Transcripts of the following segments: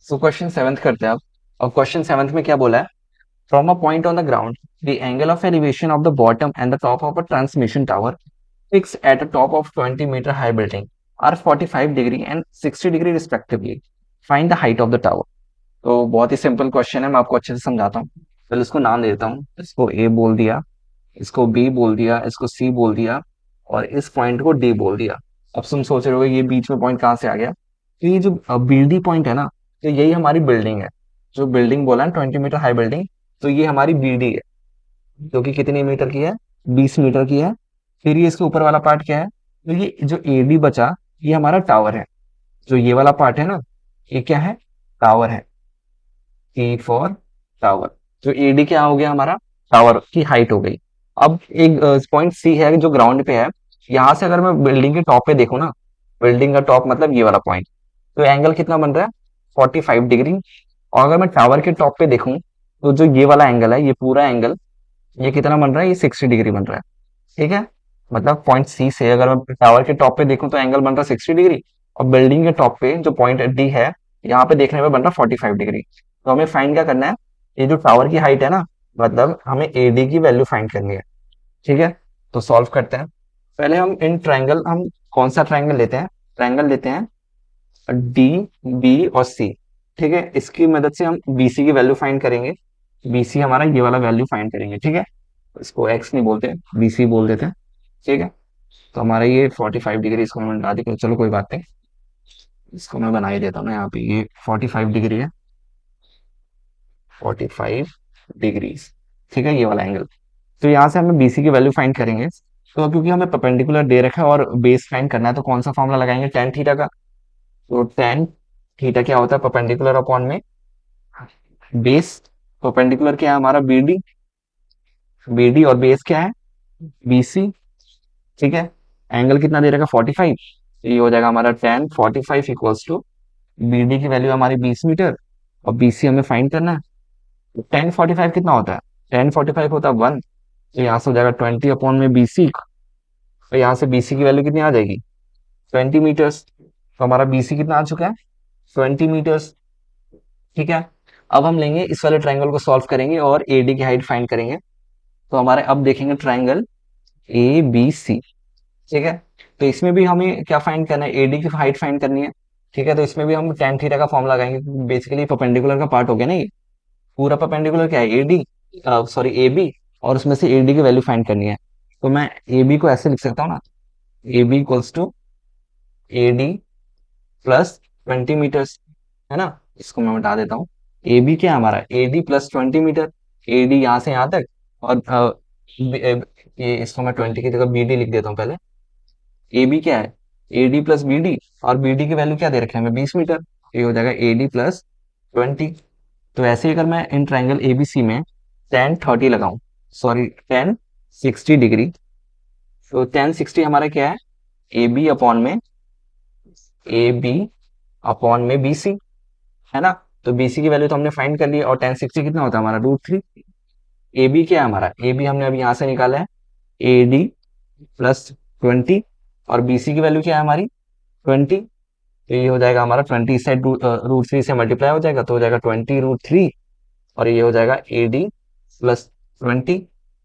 So question seventh करते हैं अब क्वेश्चन सेवंथ में क्या बोला है? From a point on the ground the angle of elevation of the bottom and the top of a transmission tower fixed at the top of 20 metre high building are 45 degree and 60 degree respectively. Find the height of the tower. तो बहुत ही simple question है, मैं आपको अच्छे से समझाता हूँ। पहले इसको नाम दे देता हूँ। इसको ए बोल दिया, इसको बी बोल दिया, इसको सी बोल दिया और इस पॉइंट को डी बोल दिया। अब तुम सोच रहे हो ये बीच में पॉइंट कहाँ से आ गया? तो ये जो बी पॉइंट है ना, तो यही हमारी बिल्डिंग है। जो बिल्डिंग बोला है 20 मीटर हाई बिल्डिंग, तो ये हमारी बीडी है जो कि कितनी मीटर की है? 20 मीटर की है। फिर ये इसके ऊपर वाला पार्ट क्या है? तो ये जो एडी बचा, ये हमारा टावर है। जो ये वाला पार्ट है ना, ये क्या है? टावर है। T for tower. जो एडी क्या हो गया हमारा? टावर की हाइट हो गई। अब एक पॉइंट सी है जो ग्राउंड पे है। यहां से अगर मैं बिल्डिंग के टॉप पे देखूं ना, बिल्डिंग का टॉप मतलब ये वाला पॉइंट, तो एंगल कितना बन रहा है? 45 डिग्री। और अगर मैं टावर के टॉप पे देखूं, तो जो ये वाला एंगल है, ये पूरा एंगल, ये कितना बन रहा है? ये 60 डिग्री बन रहा है। ठीक है। मतलब पॉइंट सी से अगर मैं टावर के टॉप पे देखूं तो एंगल बन रहा है 60 डिग्री। और बिल्डिंग के टॉप पे जो पॉइंट डी है, यहाँ पे देखने में बन रहा है 45 डिग्री। तो हमें फाइंड क्या करना है? ये जो टावर की हाइट है ना, मतलब हमें एडी की वैल्यू फाइंड करनी है। ठीक है। तो सॉल्व करते हैं। पहले हम इन ट्रायंगल, हम कौन सा ट्रायंगल लेते हैं? ट्रायंगल लेते हैं डी, बी और सी। ठीक है। इसकी मदद से हम बीसी की वैल्यू फाइंड करेंगे। बीसी हमारा ये वाला वैल्यू फाइंड करेंगे। ठीक है। इसको एक्स नहीं बोलते, बीसी बोल देते हैं। ठीक है। तो हमारा ये 45 डिग्री, इसको मैं बना दी, चलो कोई बात नहीं। इसको मैं बना ही देता हूँ ना, यहाँ पे ये 45 डिग्री है। 45 डिग्रीज। ठीक है, ये वाला एंगल। तो यहाँ से हमें बीसी की वैल्यू फाइंड करेंगे। तो क्योंकि हमें परपेंडिकुलर दे रखा है और बेस फाइंड करना है, तो कौन सा फॉर्मूला लगाएंगे? टेन थीटा का। तो टेन थीटा क्या होता है? परपेंडिकुलर अपॉन में बेस। परपेंडिकुलर क्या है हमारा? बीडी। बीडी और बेस क्या है? बीसी। ठीक है। एंगल कितना दे रखा? 45। तो ये हो जाएगा हमारा टेन 45 इक्वल्स टू, बीडी की वैल्यू हमारी 20 मीटर और बीसी हमें फाइंड करना है। तो 1045 कितना होता है? 1045 होता है 1। तो यहाँ से हो जाएगा 20/बीसी। और यहाँ से बीसी की वैल्यू कितनी आ जाएगी? 20 मीटर्स। तो हमारा बीसी कितना आ चुका है? 20 मीटर्स। ठीक है। अब हम लेंगे इस वाले ट्रायंगल को सॉल्व करेंगे और एडी की हाइट फाइंड करेंगे। तो हमारे अब देखेंगे ट्रायंगल ए बी सी। ठीक है। तो इसमें भी हमें क्या फाइंड करना है? एडी की हाइट फाइंड करनी है। ठीक है। तो इसमें भी हम टेन थीटा का फॉर्म लगाएंगे। बेसिकली परपेंडिकुलर का पार्ट हो गया ना ये। पूरा परपेंडिकुलर क्या है? AD, sorry A B. और उसमें से एडी की वैल्यू फाइंड करनी है। तो मैं ए बी को ऐसे लिख सकता हूँ ना, A B equals to A D plus 20 metres. है ना। इसको मैं बता देता हूँ। ए बी क्या है हमारा? A D plus 20 metre. A D यहाँ से यहाँ तक। और ये इसको मैं 20 की जगह बी डी लिख देता हूँ पहले। ए बी क्या है? A D plus B D. और बी डी की वैल्यू क्या दे रखे हैं हमें? 20 मीटर। ये हो जाएगा ए डी प्लस 20। तो ऐसे ही अगर मैं in triangle A B C में टेन 30 लगाऊं, सॉरी टेन 60 डिग्री, तो टेन 60 हमारा क्या है? ए बी अपॉन में, ए बी अपॉन में बी सी। है ना। तो बी सी की वैल्यू तो हमने फाइंड कर ली और टेन 60 कितना होता है हमारा? √3। ए बी क्या है हमारा? ए बी हमने अभी यहाँ से निकाला है ए डी प्लस 20। और बी सी की वैल्यू क्या है हमारी? 20। तो ये हो जाएगा हमारा 20, इस साइड √3 से मल्टीप्लाई हो जाएगा, तो हो जाएगा 20 √3। और ये हो जाएगा ए डी प्लस 20।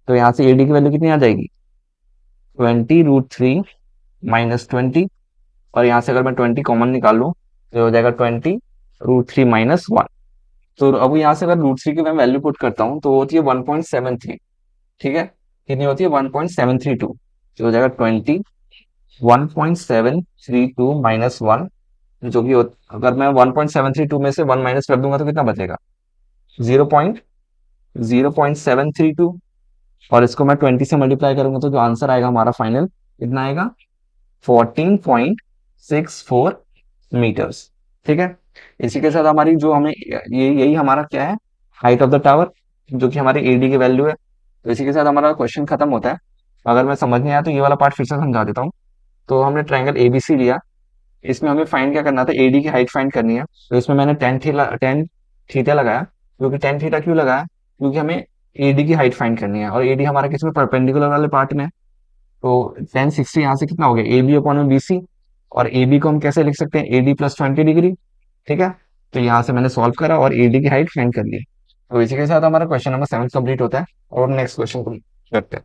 तो यहाँ से ए डी की वैल्यू कितनी आ जाएगी? 20 √3 माइनस 20। और यहाँ से अगर मैं 20 कॉमन निकाल लूँ, तो ये हो जाएगा 20 √3 माइनस 1। तो अब यहाँ से अगर √3 की मैं वैल्यू पुट करता हूँ तो होती है 1.73। ठीक है। कितनी होती है? 1.732। तो हो जाएगा 1.732 माइनस 1, जो कि अगर मैं 1.732 में से 1 माइनस कर दूंगा तो कितना बचेगा? 0.0732। और इसको मैं 20 से मल्टीप्लाई करूंगा तो जो आंसर आएगा हमारा फाइनल, कितना आएगा? 14.64 मीटर्स। ठीक है। इसी के साथ हमारी जो हमें ये यही हमारा क्या है? हाइट ऑफ द टावर, जो कि हमारी एडी की वैल्यू है। तो इसी के साथ हमारा क्वेश्चन खत्म होता है। अगर मैं समझ नहीं आया तो ये वाला पार्ट फिर से समझा देता हूँ। तो हमने ट्रायंगल एबीसी लिया। इसमें हमें फाइंड क्या करना था? एडी की हाइट फाइंड करनी है। तो इसमें मैंने टेन थीटा लगाया। क्योंकि टेन थीटा क्यों लगाया? क्योंकि हमें एडी की हाइट फाइंड करनी है और एडी हमारा किसमें? परपेंडिकुलर वाले पार्ट में है। तो टेन 60 यहाँ से कितना हो गया? ए बी अपॉन में बी सी। और ए बी को हम कैसे लिख सकते हैं? ए डी प्लस 20 डिग्री। ठीक है। तो यहाँ से मैंने सॉल्व करा और एडी की हाइट फाइंड कर ली। तो इसी के साथ हमारा क्वेश्चन नंबर 7 कंप्लीट होता है और नेक्स्ट क्वेश्चन करते हैं।